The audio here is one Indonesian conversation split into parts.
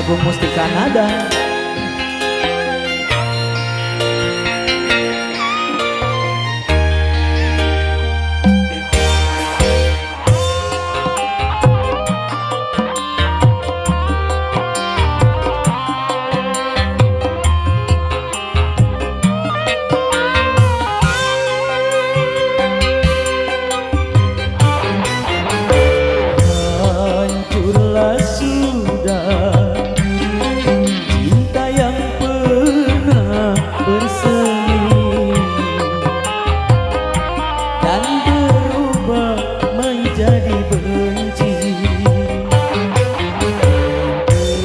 Agung Mustika Nada. Hancurlah sudah cinta yang pernah bersemi dan berubah menjadi benci.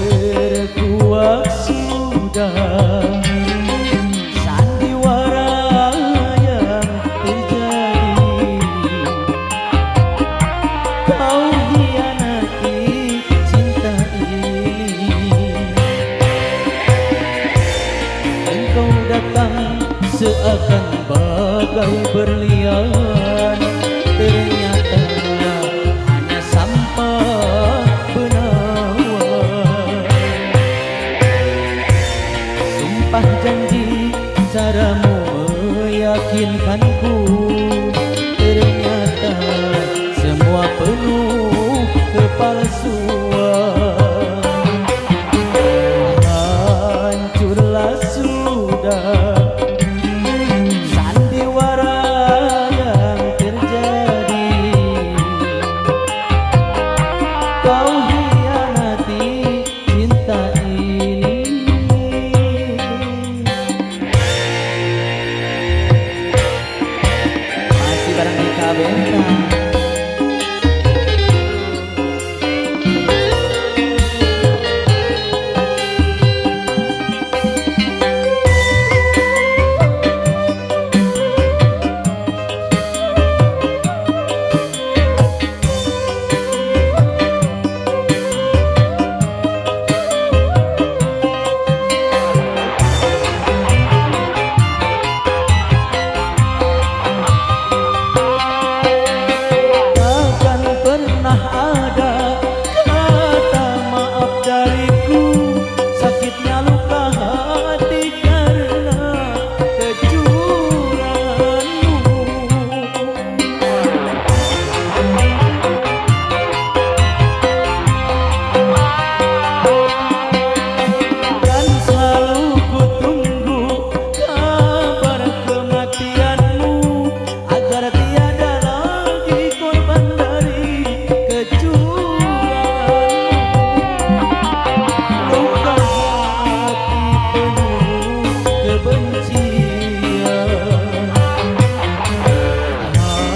Terkuak sudah sandiwara yang terjadi. Kau hianati cinta ini. Engkau datang seakan bagai berlian, ternyata hanya sampah benawar. Sumpah janji caramu meyakinkanku, ternyata semua penuh kepalsuan. Hancurlah sudah sandiwara yang terjadi. Kau hianati cinta ini. Masih bareng Ika Bentang. Takkan pernah ada kata maaf dariku, sakitnya luka hati karena kecuranganmu. Dan selalu ku tunggu kabar kematianmu, agar tiada lagi korban dari kecuranganmu. Luka hati penuh kebencian.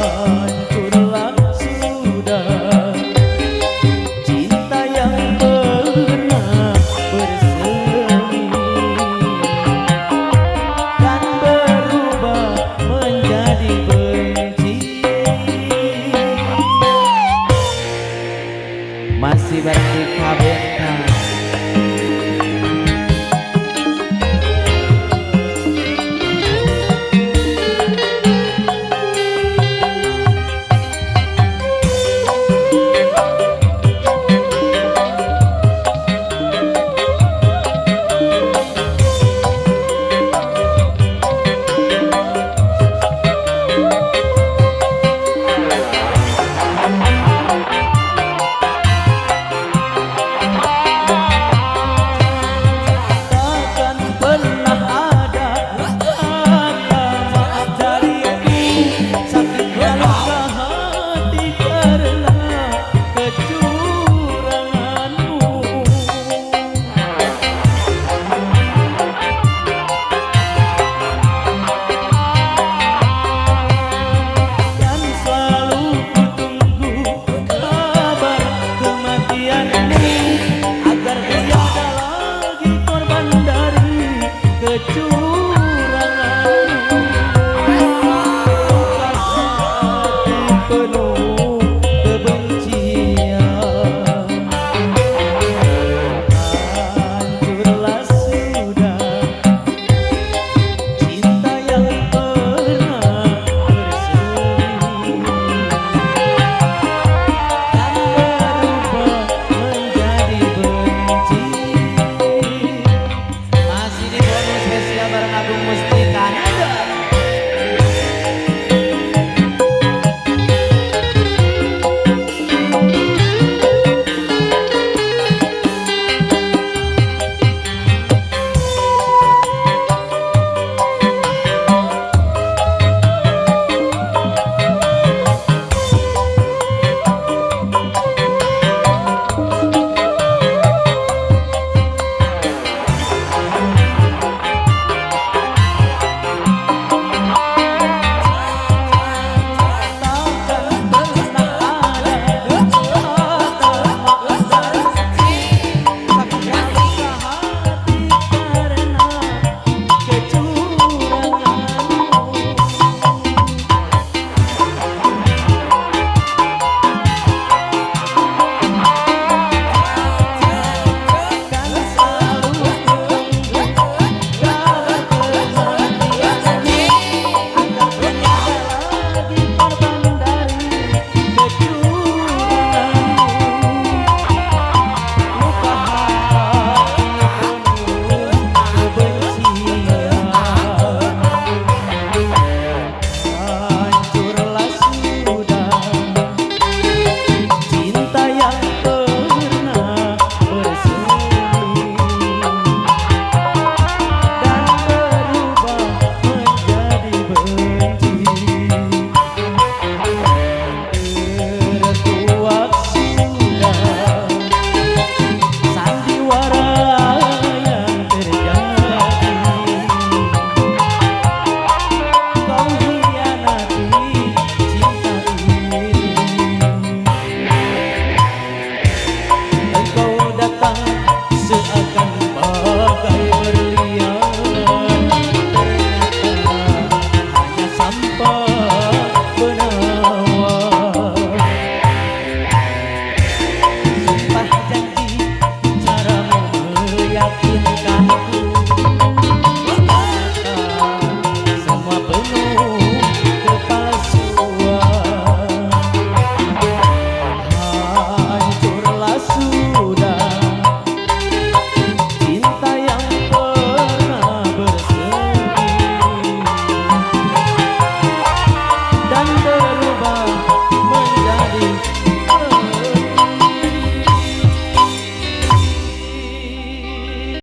Hancurlah sudah cinta yang pernah bersemi dan berubah menjadi benci. Masih bareng Ika Bentang. Takkan pernah ada kata maaf dariku, sakitnya luka hati karena kecuranganmu. Dan selalu ku tunggu kabar kematianmu, agar tiada lagi korban dari kecuranganmu.